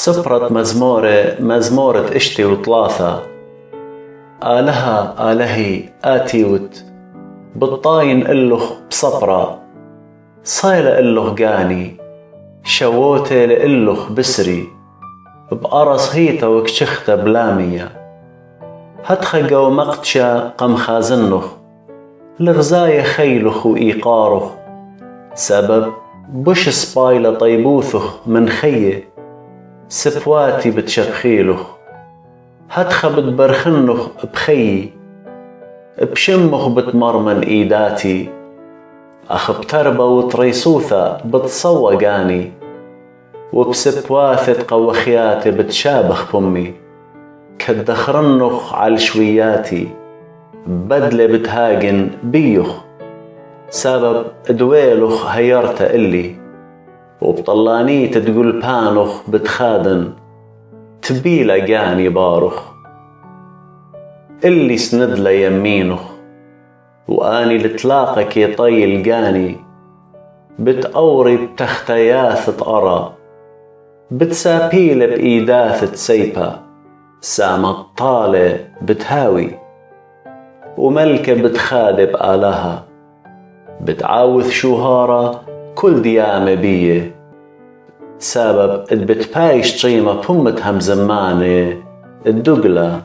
سبرت مزمورة اشتي وطلاثة. آلها آلهي آتيوت بالطاين إلخ بصبرة. صايلة إلخ قاني شووتي لإلخ بسري. بقرص هيتا وكشختا بلامية. هتخقا ومقتشا قم خازنخ. لغزايا خيلخ وإيقارخ. سبب بش سبايلة طيبوثخ من خيه. سبواتي بتشبخيلخ. هتخا بتبرخنخ بخيي. بشمخ بتمرمن إيداتي. أخ بتربة وطريسوثة بتصوى قاني. وبسبواثة قوخياتي بتشابخ بمي. كدخرنخ على شوياتي. بدلة بتهاجن بيخ. سبب دويلخ هيرت إلي. وبطلاني تقول بانخ بتخادن. تبيلا قاني بارخ. اللي سند ليمينخ. وآني لتلاقى كي طيل قاني. بتأوري بتختياث أرى. بتسابيل بإيداث سيبا. سامة طالة بتهاوي. وملكة بتخادب آلها. بتعاوث شوهارة كل ديامة بيه. سبب بتبايش طيمة بهمتهم زمانة الدقلة.